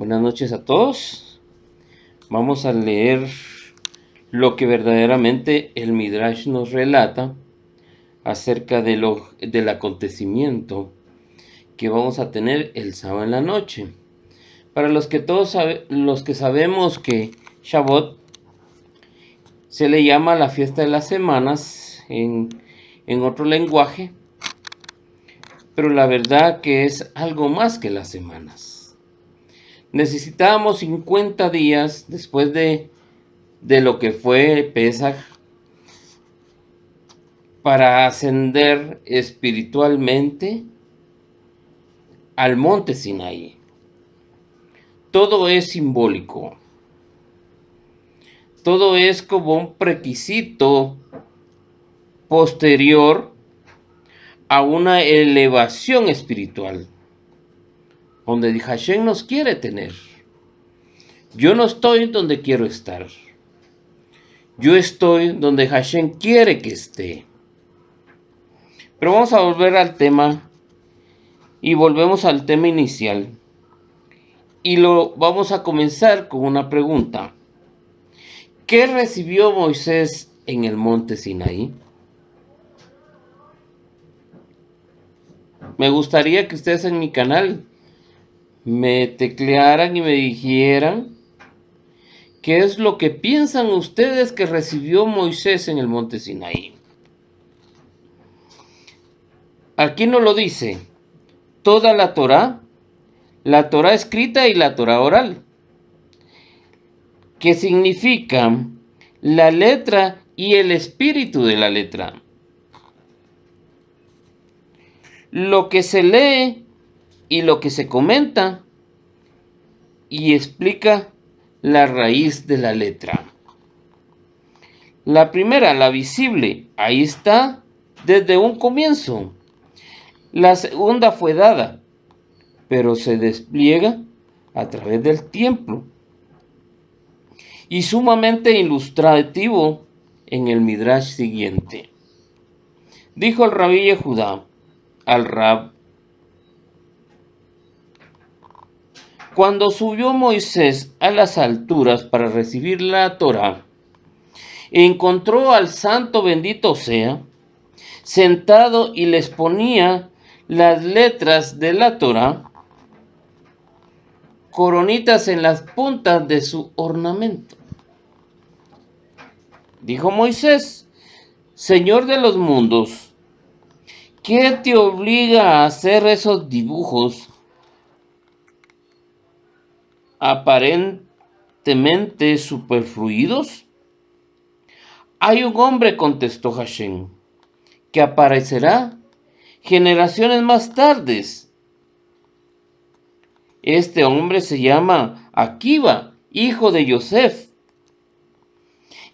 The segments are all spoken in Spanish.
Buenas noches a todos. Vamos a leer lo que verdaderamente el Midrash nos relata acerca del acontecimiento que vamos a tener el sábado en la noche. Para los que sabemos que Shavuot se le llama la fiesta de las semanas en otro lenguaje, pero la verdad que es algo más que las semanas. Necesitábamos 50 días después de lo que fue Pesaj para ascender espiritualmente al monte Sinaí. Todo es simbólico. Todo es como un requisito posterior a una elevación espiritual, donde Hashem nos quiere tener. Yo no estoy donde quiero estar. Yo estoy donde Hashem quiere que esté. Pero vamos a volver al tema y volvemos al tema inicial. Y lo vamos a comenzar con una pregunta. ¿Qué recibió Moisés en el monte Sinaí? Me gustaría que ustedes en mi canal me teclearan y me dijeran qué es lo que piensan ustedes que recibió Moisés en el monte Sinaí. Aquí nos lo dice, toda la Torá escrita y la Torá oral, que significa la letra y el espíritu de la letra. Lo que se lee y lo que se comenta y explica la raíz de la letra. La primera, la visible, ahí está desde un comienzo. La segunda fue dada, pero se despliega a través del tiempo. Y sumamente ilustrativo en el Midrash siguiente. Dijo el Rabí Yehudá al Rab: cuando subió Moisés a las alturas para recibir la Torá, encontró al santo bendito sea sentado y les ponía las letras de la Torá, coronitas en las puntas de su ornamento. Dijo Moisés: Señor de los mundos, ¿qué te obliga a hacer esos dibujos aparentemente superfluidos? Hay un hombre, contestó Hashem, que aparecerá generaciones más tardes. Este hombre se llama Akiva, hijo de Yosef.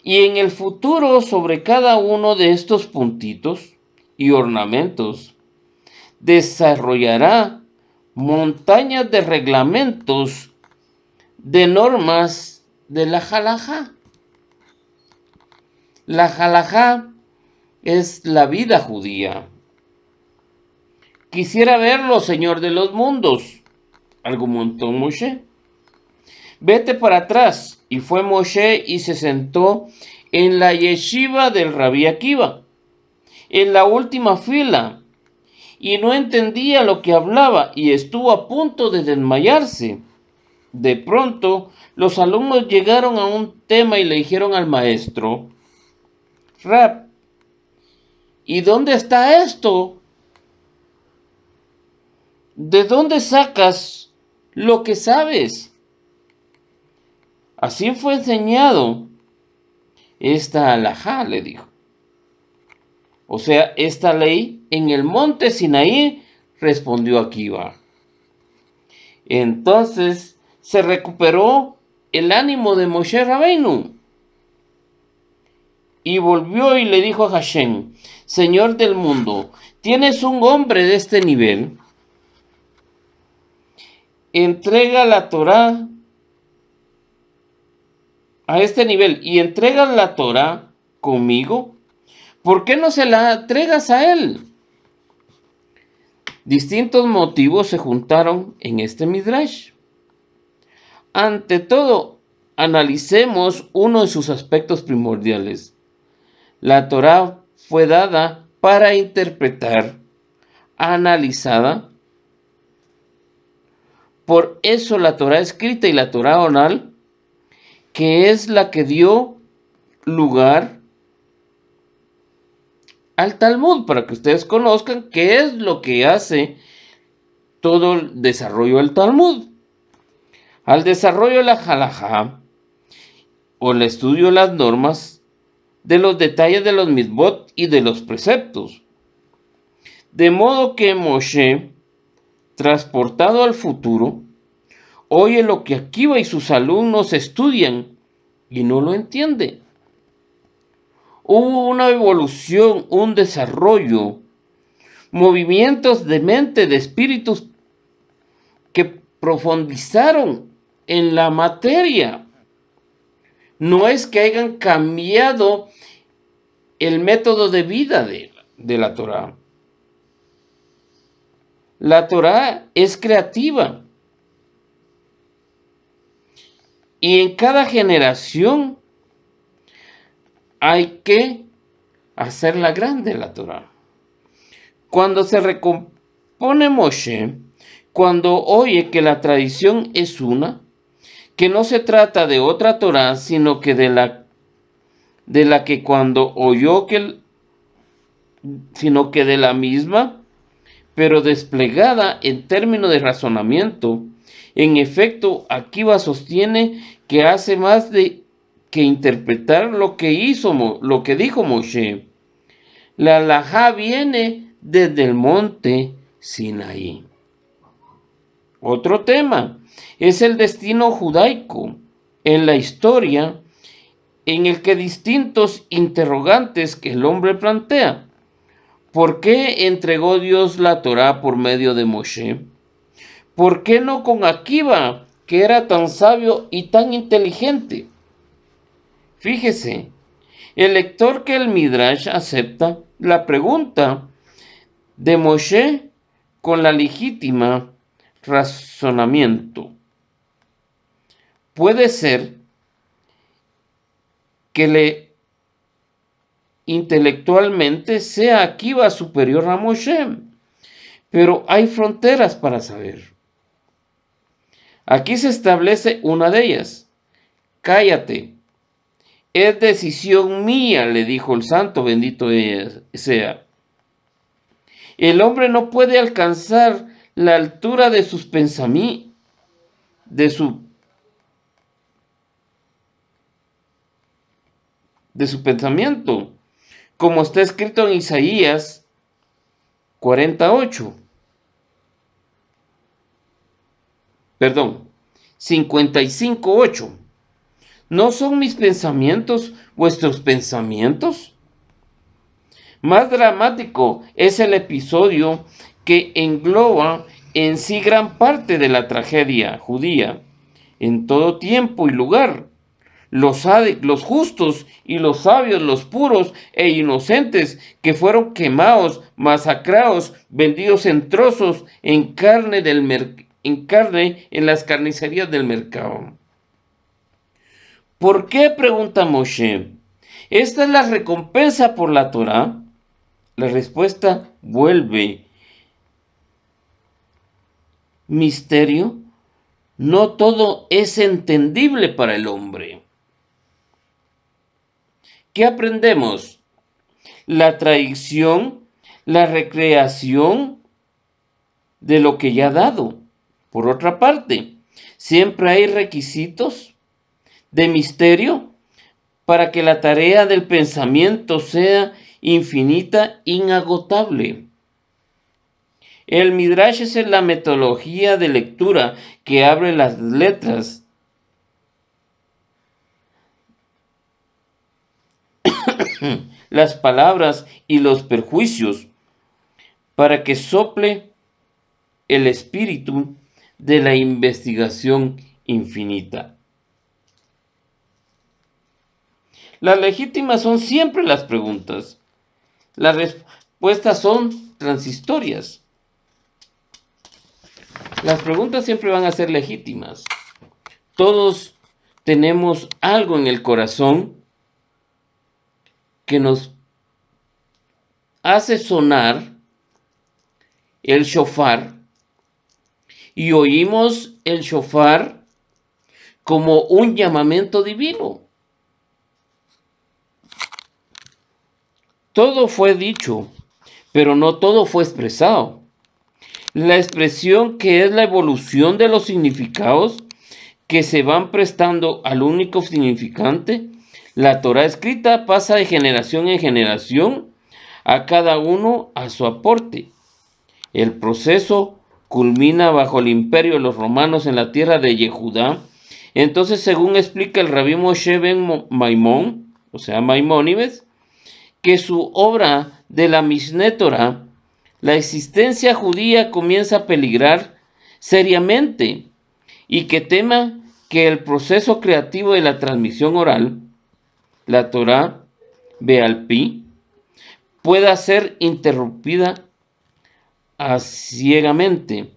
Y en el futuro, sobre cada uno de estos puntitos y ornamentos, desarrollará montañas de reglamentos, de normas de la halajá. La halajá es la vida judía. Quisiera verlo, Señor de los mundos, argumentó Moshe. Vete para atrás. Y fue Moshe y se sentó en la yeshiva del Rabí Akiva, en la última fila, y no entendía lo que hablaba y estuvo a punto de desmayarse. De pronto, los alumnos llegaron a un tema y le dijeron al maestro: Rab, ¿y dónde está esto? ¿De dónde sacas lo que sabes? Así fue enseñado esta halajá, le dijo. O sea, esta ley en el monte Sinaí, respondió Akiva. Entonces se recuperó el ánimo de Moshe Rabbeinu y volvió y le dijo a Hashem: Señor del mundo, ¿tienes un hombre de este nivel? Entrega la Torá a este nivel y entrega la Torá conmigo. ¿Por qué no se la entregas a él? Distintos motivos se juntaron en este Midrash. Ante todo, analicemos uno de sus aspectos primordiales. La Torá fue dada para interpretar, analizada. Por eso la Torá escrita y la Torá oral, que es la que dio lugar al Talmud, para que ustedes conozcan qué es lo que hace todo el desarrollo del Talmud. Al desarrollo de la halajá, o el estudio de las normas, de los detalles de los mitzvot y de los preceptos. De modo que Moshe, transportado al futuro, oye lo que Akiva y sus alumnos estudian y no lo entiende. Hubo una evolución, un desarrollo, movimientos de mente, de espíritus que profundizaron en la materia. No es que hayan cambiado el método de vida de la Torá. La Torá es creativa. Y en cada generación hay que hacerla grande la Torá. Cuando se recompone Moshe, cuando oye que la tradición es una, que no se trata de otra Torá, sino que de la que cuando oyó sino que de la misma, pero desplegada en términos de razonamiento. En efecto, Akiva sostiene que hace más de que interpretar lo que dijo Moshe. La halajá viene desde el monte Sinaí. Otro tema es el destino judaico en la historia, en el que distintos interrogantes que el hombre plantea. ¿Por qué entregó Dios la Torá por medio de Moshe? ¿Por qué no con Akiva, que era tan sabio y tan inteligente? Fíjese, el lector que el Midrash acepta la pregunta de Moshe con la legítima razonamiento. Puede ser que intelectualmente sea Akiva superior a Moshe, pero hay fronteras para saber. Aquí se establece una de ellas. Cállate. Es decisión mía, le dijo el santo, bendito sea. El hombre no puede alcanzar la altura de sus pensamientos, de su pensamiento, como está escrito en Isaías 48. Perdón, 55:8. ¿No son mis pensamientos vuestros pensamientos? Más dramático es el episodio que engloba en sí gran parte de la tragedia judía, en todo tiempo y lugar. Los justos y los sabios, los puros e inocentes, que fueron quemados, masacrados, vendidos en trozos, en carne en las carnicerías del mercado. ¿Por qué? Pregunta Moshe. ¿Esta es la recompensa por la Torá? La respuesta vuelve. Misterio. No todo es entendible para el hombre. ¿Qué aprendemos? La tradición, la recreación de lo que ya ha dado. Por otra parte, siempre hay requisitos de misterio para que la tarea del pensamiento sea infinita, inagotable. El Midrash es la metodología de lectura que abre las letras las palabras y los perjuicios para que sople el espíritu de la investigación infinita. Las legítimas son siempre las preguntas. Las respuestas son transitorias. Las preguntas siempre van a ser legítimas. Todos tenemos algo en el corazón que nos hace sonar el shofar, y oímos el shofar como un llamamiento divino. Todo fue dicho, pero no todo fue expresado. La expresión, que es la evolución de los significados que se van prestando al único significante, la Torá escrita pasa de generación en generación, a cada uno a su aporte. El proceso culmina bajo el imperio de los romanos en la tierra de Yehudá. Entonces, según explica el Rabí Moshe ben Maimón, o sea, Maimónides, que su obra de la Mishneh Torah, la existencia judía comienza a peligrar seriamente, y que tema que el proceso creativo de la transmisión oral, la Torah Be'al Pi, pueda ser interrumpida ciegamente.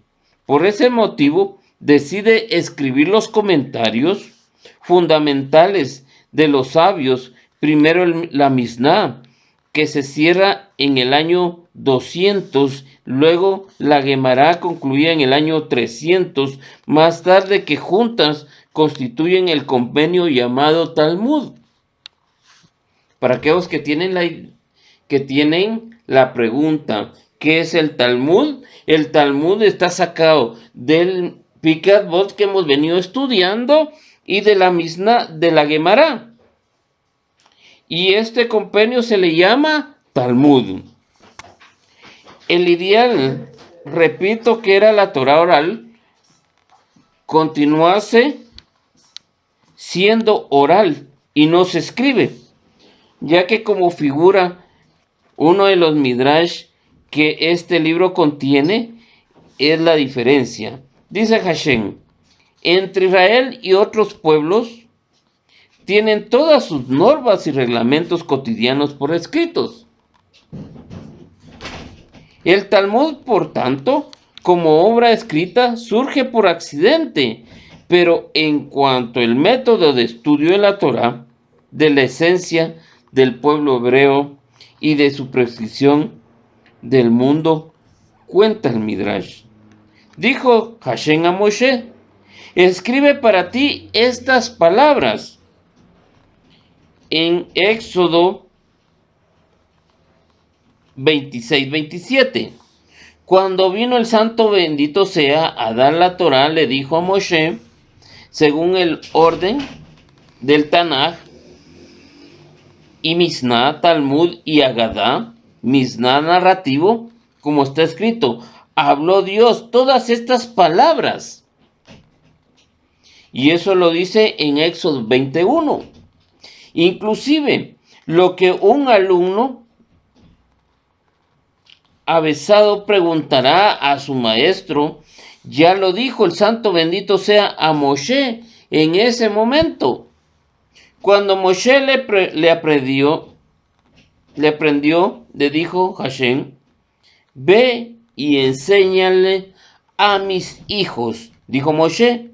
Por ese motivo, decide escribir los comentarios fundamentales de los sabios, primero la Mishnah, que se cierra en el año 200, luego la Gemara concluía en el año 300, más tarde, que juntas constituyen el convenio llamado Talmud. Para aquellos que tienen la pregunta, ¿qué es el Talmud? El Talmud está sacado del Pirkei Avot que hemos venido estudiando y de la Mishnah de la Gemara. Y este compendio se le llama Talmud. El ideal, repito, que era la Torah oral, continuase siendo oral y no se escribe, ya que como figura uno de los midrash que este libro contiene, es la diferencia. Dice Hashem: entre Israel y otros pueblos tienen todas sus normas y reglamentos cotidianos por escritos. El Talmud, por tanto, como obra escrita, surge por accidente, pero en cuanto al método de estudio de la Torá, de la esencia del pueblo hebreo y de su precisión del mundo, cuenta el Midrash. Dijo Hashem a Moshe: escribe para ti estas palabras. En Éxodo 26-27. Cuando vino el santo bendito sea a dar la Torá, le dijo a Moshe, según el orden del Tanaj, y Mishnah, Talmud y Agadá, Mishnah narrativo, como está escrito, habló Dios todas estas palabras. Y eso lo dice en Éxodo 21. Inclusive, lo que un alumno avesado preguntará a su maestro, ya lo dijo el santo bendito sea a Moshe en ese momento. Cuando Moshe le aprendió, le dijo Hashem: ve y enséñale a mis hijos. Dijo Moshe: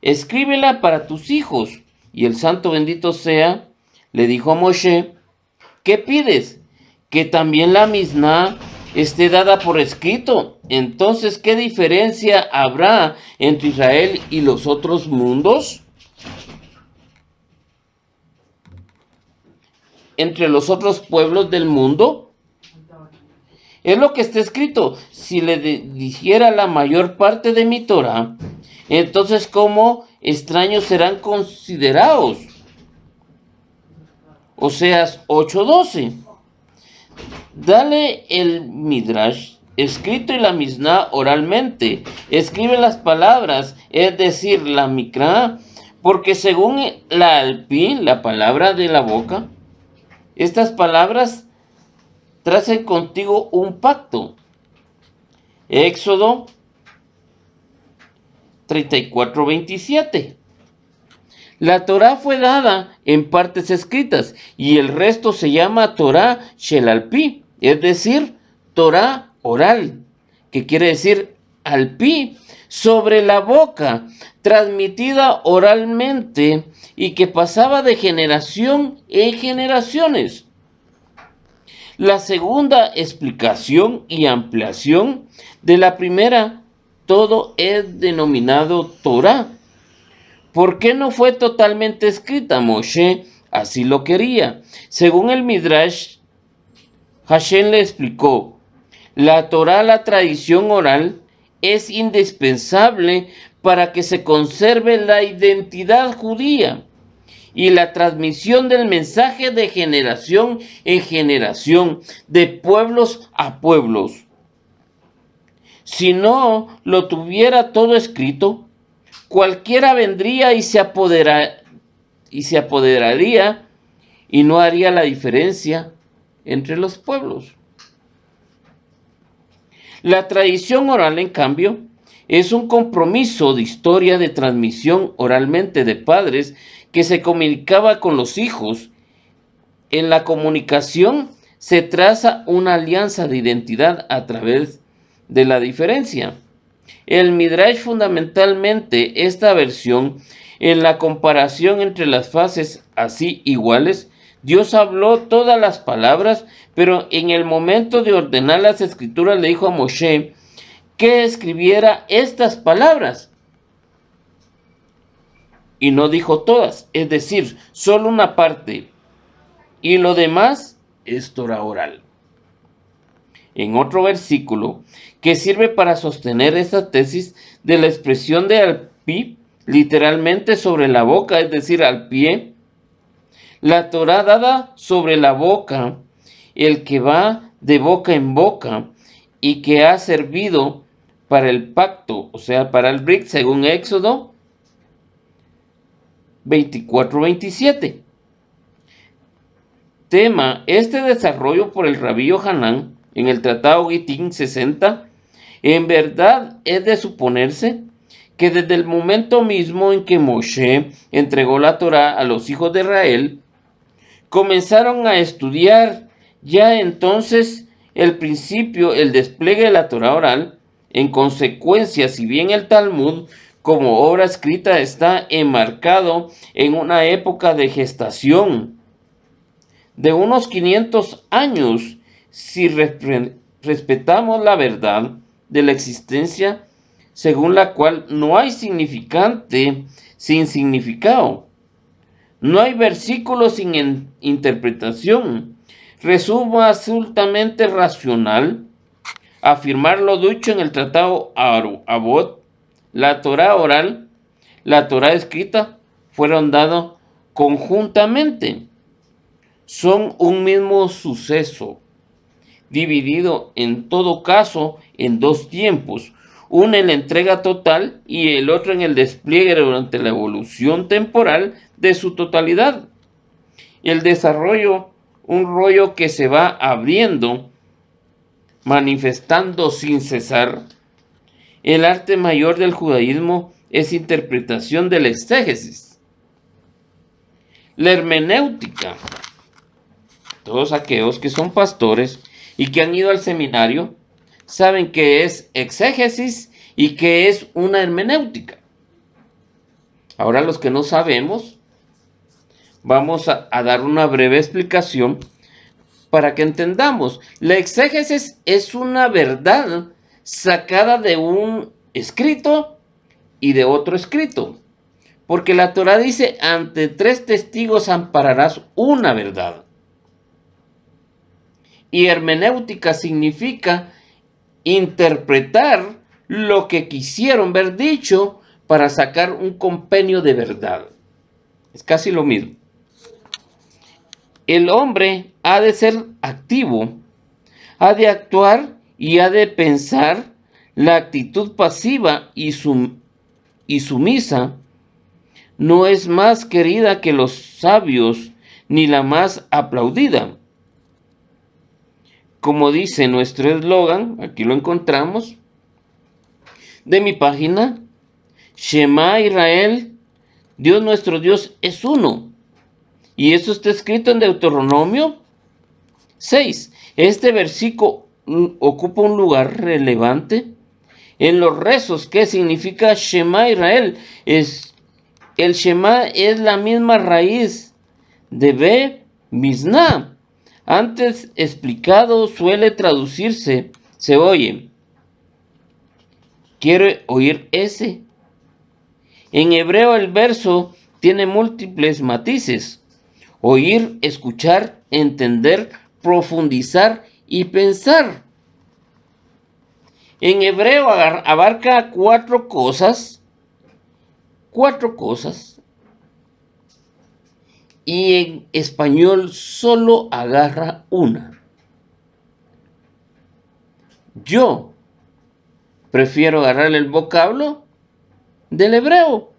escríbela para tus hijos. Y el santo bendito sea le dijo a Moshe: ¿qué pides? Que también la Mishnah esté dada por escrito. Entonces, ¿qué diferencia habrá entre Israel y los otros mundos? Entre los otros pueblos del mundo. Es lo que está escrito. Si le dijera la mayor parte de mi Torah, entonces ¿cómo extraños serán considerados? Oseas 8:12. Dale el Midrash escrito y la Mishnah oralmente. Escribe las palabras, es decir, la Mikra, porque según la Alpi, la palabra de la boca, estas palabras tracen contigo un pacto. Éxodo 34:27. La Torá fue dada en partes escritas y el resto se llama Torá Shel Alpi, es decir, Torá oral, que quiere decir Alpi, sobre la boca, transmitida oralmente y que pasaba de generación en generaciones. La segunda explicación y ampliación de la primera, todo es denominado Torá. ¿Por qué no fue totalmente escrita? Moshe así lo quería. Según el Midrash, Hashem le explicó, la Torá, la tradición oral, es indispensable para que se conserve la identidad judía y la transmisión del mensaje de generación en generación, de pueblos a pueblos. Si no lo tuviera todo escrito, cualquiera vendría y se apoderaría y no haría la diferencia entre los pueblos. La tradición oral, en cambio, es un compromiso de historia de transmisión oralmente de padres que se comunicaba con los hijos. En la comunicación se traza una alianza de identidad a través de la diferencia. El Midrash fundamentalmente esta versión en la comparación entre las fases así iguales. Dios habló todas las palabras, pero en el momento de ordenar las escrituras le dijo a Moshe que escribiera estas palabras. Y no dijo todas, es decir, solo una parte. Y lo demás es Torah oral. En otro versículo que sirve para sostener esta tesis de la expresión de al pi, literalmente sobre la boca, es decir, al pie, la Torá dada sobre la boca, el que va de boca en boca y que ha servido para el pacto, o sea, para el Brit, según Éxodo 24-27. Tema este desarrollo por el Rabí Yohanan en el Tratado Gittin 60, en verdad es de suponerse que desde el momento mismo en que Moshe entregó la Torá a los hijos de Israel, comenzaron a estudiar ya entonces el principio, el despliegue de la Torá oral. En consecuencia, si bien el Talmud como obra escrita está enmarcado en una época de gestación de unos 500 años, si respetamos la verdad de la existencia según la cual no hay significante sin significado, no hay versículo sin interpretación, resulta absolutamente racional afirmar lo dicho en el Tratado Avot, la Torá oral, la Torá escrita, fueron dados conjuntamente. Son un mismo suceso, dividido en todo caso en dos tiempos, uno en la entrega total y el otro en el despliegue durante la evolución temporal de su totalidad. El desarrollo, un rollo que se va abriendo, manifestando sin cesar. El arte mayor del judaísmo es interpretación del exégesis. La hermenéutica. Todos aquellos que son pastores y que han ido al seminario saben qué es exégesis y qué es una hermenéutica. Ahora los que no sabemos, vamos a dar una breve explicación para que entendamos. La exégesis es una verdad sacada de un escrito y de otro escrito. Porque la Torá dice, ante 3 testigos ampararás una verdad. Y hermenéutica significa interpretar lo que quisieron ver dicho para sacar un compendio de verdad. Es casi lo mismo. El hombre ha de ser activo, ha de actuar y ha de pensar. La actitud pasiva y sumisa no es más querida que los sabios ni la más aplaudida. Como dice nuestro eslogan, aquí lo encontramos, de mi página, Shema Israel, Dios nuestro Dios es uno. Y eso está escrito en Deuteronomio 6. Este versículo ocupa un lugar relevante en los rezos. ¿Qué significa Shema Israel? El Shema es la misma raíz de Be Misná. Antes explicado, suele traducirse, se oye. Quiero oír ese. En hebreo el verso tiene múltiples matices. Oír, escuchar, entender, profundizar y pensar. En hebreo abarca cuatro cosas. Y en español solo agarra una. Yo prefiero agarrar el vocablo del hebreo,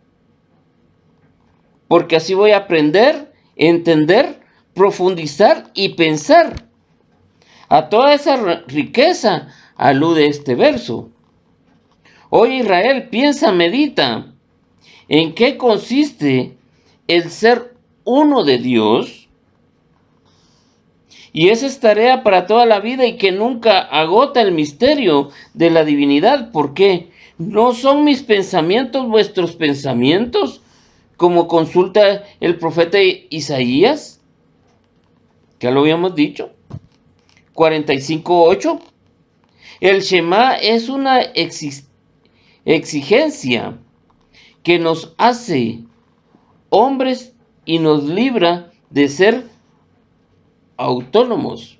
porque así voy a aprender, entender, profundizar y pensar. A toda esa riqueza alude este verso. Hoy Israel, piensa, medita, ¿en qué consiste el ser uno de Dios? Y esa es tarea para toda la vida y que nunca agota el misterio de la divinidad. ¿Por qué? ¿No son mis pensamientos vuestros pensamientos? Como consulta el profeta Isaías, que ya lo habíamos dicho, 45:8. El Shema es una exigencia que nos hace hombres y nos libra de ser autónomos.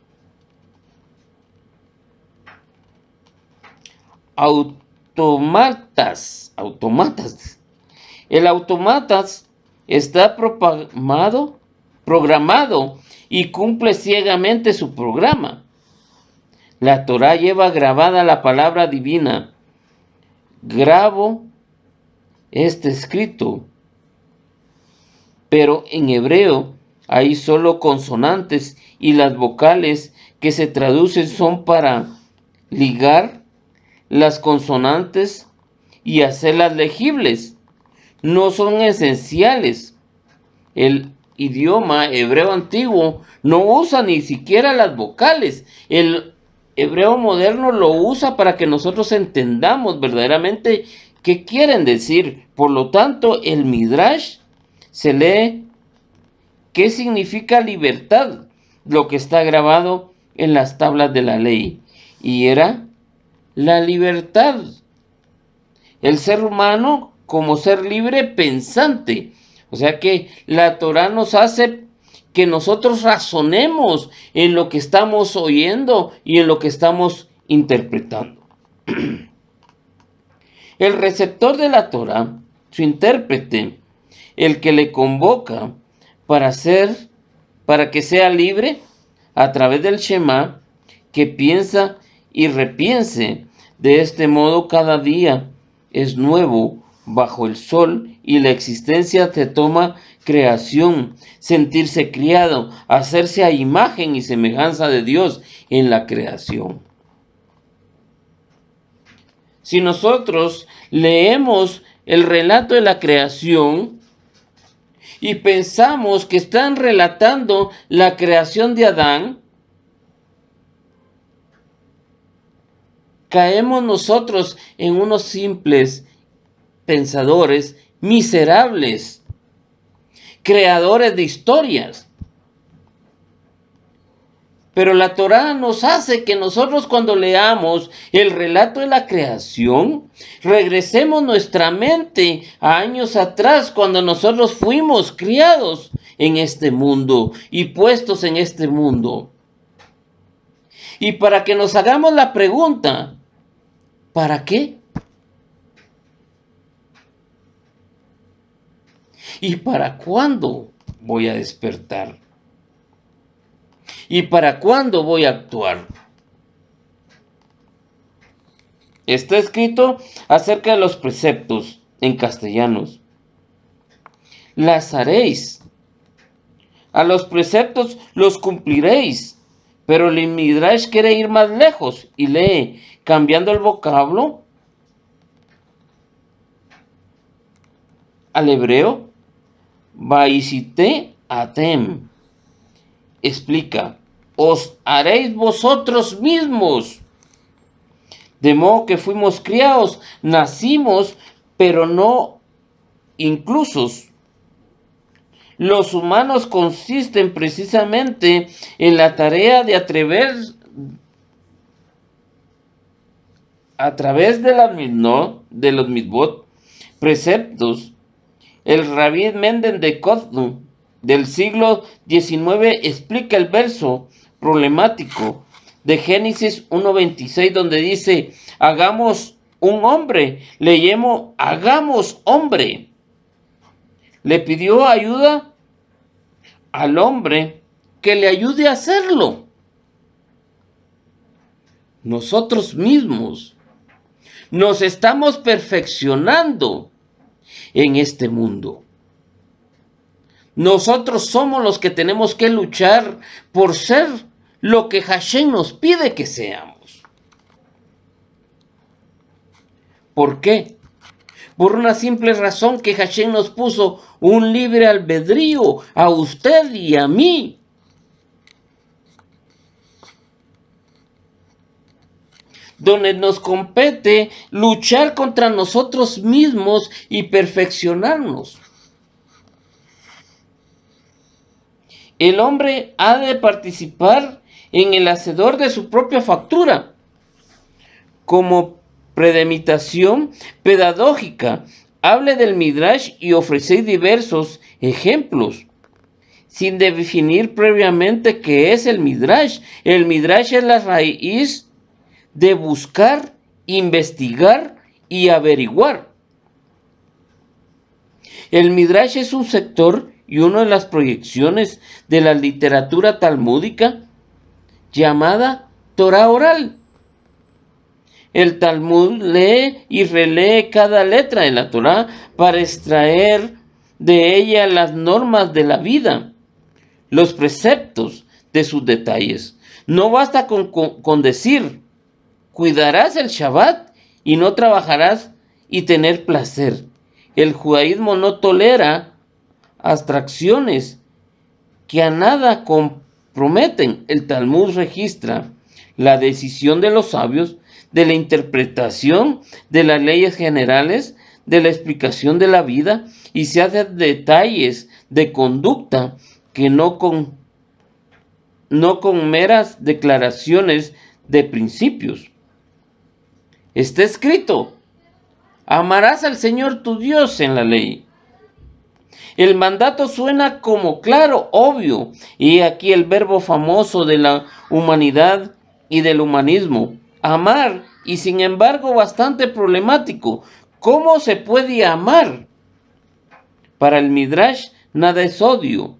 Autómatas. El autómatas está programado y cumple ciegamente su programa. La Torá lleva grabada la palabra divina. Grabo este escrito. Pero en hebreo hay solo consonantes y las vocales que se traducen son para ligar las consonantes y hacerlas legibles. No son esenciales. El idioma hebreo antiguo no usa ni siquiera las vocales. El hebreo moderno lo usa para que nosotros entendamos verdaderamente qué quieren decir. Por lo tanto, el Midrash se lee qué significa libertad, lo que está grabado en las tablas de la ley. Y era la libertad. El ser humano como ser libre pensante. O sea que la Torá nos hace que nosotros razonemos en lo que estamos oyendo y en lo que estamos interpretando. El receptor de la Torá, su intérprete, el que le convoca para que sea libre a través del Shema, que piensa y repiense. De este modo cada día es nuevo bajo el sol y la existencia te toma creación, sentirse criado, hacerse a imagen y semejanza de Dios en la creación. Si nosotros leemos el relato de la creación y pensamos que están relatando la creación de Adán, caemos nosotros en unos simples pensadores miserables, creadores de historias. Pero la Torá nos hace que nosotros cuando leamos el relato de la creación, regresemos nuestra mente a años atrás cuando nosotros fuimos criados en este mundo y puestos en este mundo. Y para que nos hagamos la pregunta, ¿para qué? ¿Y para cuándo voy a despertar? ¿Y para cuándo voy a actuar? Está escrito acerca de los preceptos en castellanos. Las haréis. A los preceptos los cumpliréis. Pero el Midrash quiere ir más lejos y lee, cambiando el vocablo al hebreo, Vaisite atem. Explica, os haréis vosotros mismos. De modo que fuimos criados, nacimos, pero no inclusos. Los humanos consisten precisamente en la tarea de a través de los mitzvot, preceptos. El Rabí Menden de Koznu del siglo XIX explica el verso problemático de Génesis 1:26, donde dice: hagamos un hombre. Leemos: hagamos hombre. Le pidió ayuda al hombre que le ayude a hacerlo. Nosotros mismos nos estamos perfeccionando en este mundo. Nosotros somos los que tenemos que luchar por ser lo que Hashem nos pide que seamos. ¿Por qué? Por una simple razón, que Hashem nos puso un libre albedrío a usted y a mí. Donde nos compete luchar contra nosotros mismos y perfeccionarnos. El hombre ha de participar en el hacedor de su propia factura. Como predemitación pedagógica, hable del Midrash y ofrece diversos ejemplos, sin definir previamente qué es el Midrash. El Midrash es la raíz de buscar, investigar y averiguar. El Midrash es un sector y una de las proyecciones de la literatura talmúdica llamada Torah oral. El Talmud lee y relee cada letra de la Torah para extraer de ella las normas de la vida, los preceptos de sus detalles. No basta con decir: cuidarás el Shabbat y no trabajarás y tener placer. El judaísmo no tolera abstracciones que a nada comprometen. El Talmud registra la decisión de los sabios, de la interpretación de las leyes generales, de la explicación de la vida, y se hacen detalles de conducta que no con meras declaraciones de principios. Está escrito: amarás al Señor tu Dios en la ley. El mandato suena como claro, obvio, y aquí el verbo famoso de la humanidad y del humanismo: amar, y sin embargo bastante problemático. ¿Cómo se puede amar? Para el Midrash nada es obvio.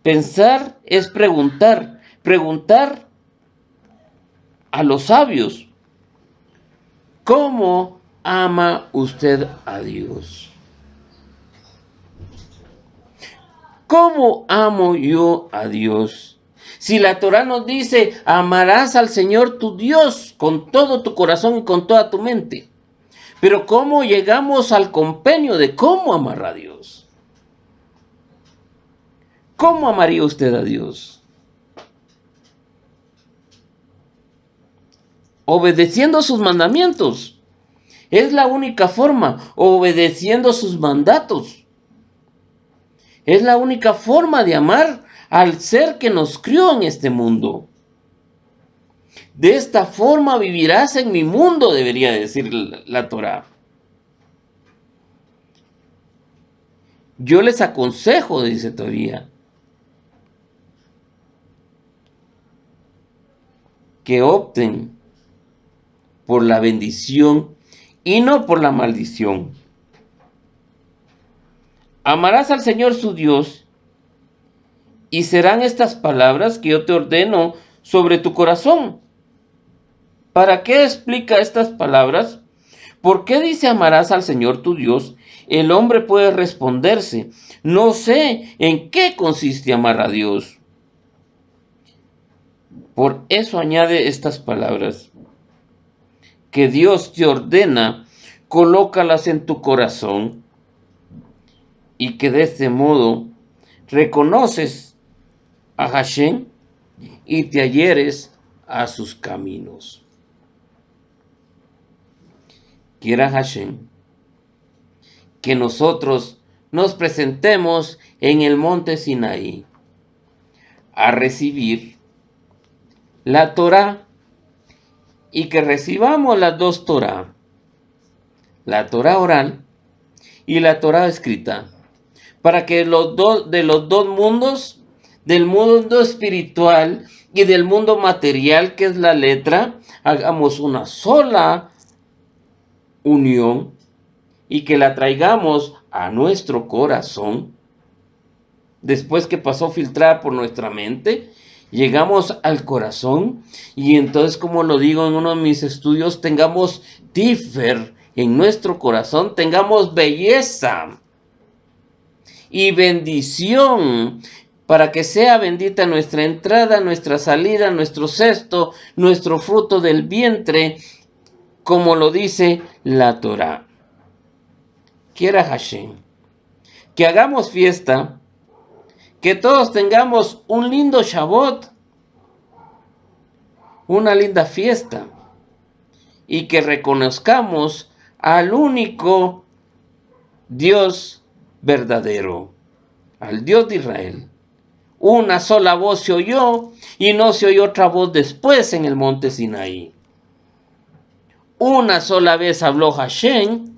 Pensar es preguntar. Preguntar a los sabios: ¿cómo ama usted a Dios? ¿Cómo amo yo a Dios? Si la Torah nos dice: amarás al Señor tu Dios con todo tu corazón y con toda tu mente. Pero ¿cómo llegamos al compendio de cómo amar a Dios? ¿Cómo amaría usted a Dios? Obedeciendo sus mandamientos. Es la única forma, obedeciendo sus mandatos. Es la única forma de amar al ser que nos crió en este mundo. De esta forma vivirás en mi mundo, debería decir la Torá. Yo les aconsejo, dice todavía, que opten por la bendición y no por la maldición. Amarás al Señor su Dios, y serán estas palabras que yo te ordeno sobre tu corazón. ¿Para qué explica estas palabras? ¿Por qué dice amarás al Señor tu Dios? El hombre puede responderse: no sé en qué consiste amar a Dios. Por eso añade estas palabras que Dios te ordena: colócalas en tu corazón, y que de este modo reconoces a Hashem y te adhieres a sus caminos. quiera Hashem, que nosotros nos presentemos en el monte Sinaí a recibir la Torá y que recibamos las dos Torá, la Torá oral y la Torá escrita, para que de los dos mundos, del mundo espiritual y del mundo material, que es la letra, hagamos una sola unión y que la traigamos a nuestro corazón. Después que pasó filtrada por nuestra mente, llegamos al corazón y entonces, como lo digo en uno de mis estudios, tengamos tifer en nuestro corazón, tengamos belleza y bendición, para que sea bendita nuestra entrada, nuestra salida, nuestro cesto, nuestro fruto del vientre, como lo dice la Torá. Quiera Hashem, que hagamos fiesta, que todos tengamos un lindo Shabbat, una linda fiesta, y que reconozcamos al único Dios verdadero, al Dios de Israel. Una sola voz se oyó y no se oyó otra voz después en el monte Sinaí. Una sola vez habló Hashem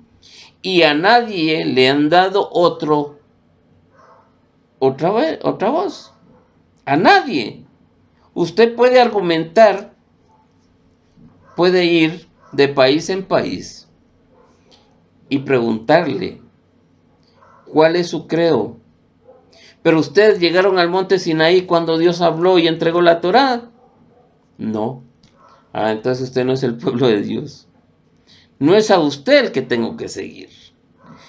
y a nadie le han dado otra voz. A nadie. Usted puede argumentar, puede ir de país en país y preguntarle cuál es su credo. Pero ustedes llegaron al monte Sinaí cuando Dios habló y entregó la Torá. No. Entonces usted no es el pueblo de Dios. No es a usted el que tengo que seguir.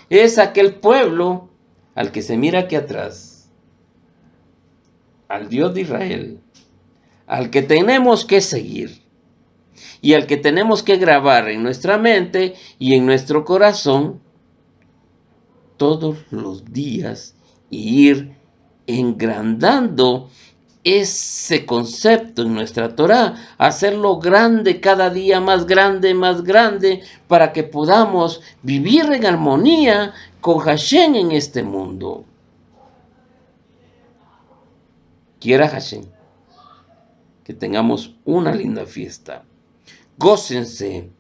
Es aquel pueblo al que se mira aquí atrás. Al Dios de Israel. Al que tenemos que seguir. Y al que tenemos que grabar en nuestra mente y en nuestro corazón todos los días y ir engrandando ese concepto en nuestra Torá, hacerlo grande, cada día más grande, para que podamos vivir en armonía con Hashem en este mundo. Quiera Hashem que tengamos una linda fiesta. Gócense,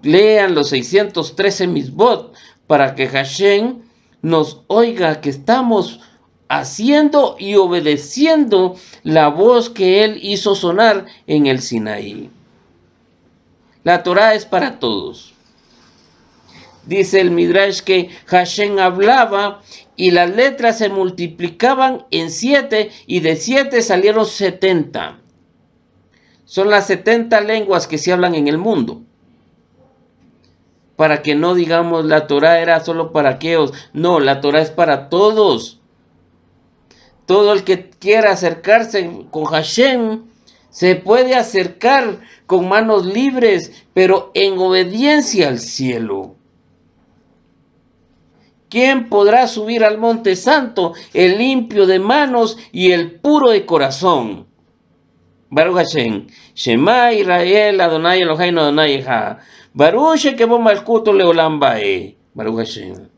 lean los 613 misbot para que Hashem nos oiga que estamos haciendo y obedeciendo la voz que Él hizo sonar en el Sinaí. La Torá es para todos. Dice el Midrash que Hashem hablaba y las letras se multiplicaban en 7 y de 7 salieron 70. Son las 70 lenguas que se hablan en el mundo. Para que no digamos la Torá era solo para aquellos. No, la Torá es para todos. Todo el que quiera acercarse con Hashem se puede acercar con manos libres, pero en obediencia al cielo. ¿Quién podrá subir al monte santo? El limpio de manos y el puro de corazón. Baruch Hashem, Shema Israel, Adonai Eloheinu Adonai Echad. Baruch Shekebo Malkuto Leolam Bae. Baruch Hashem.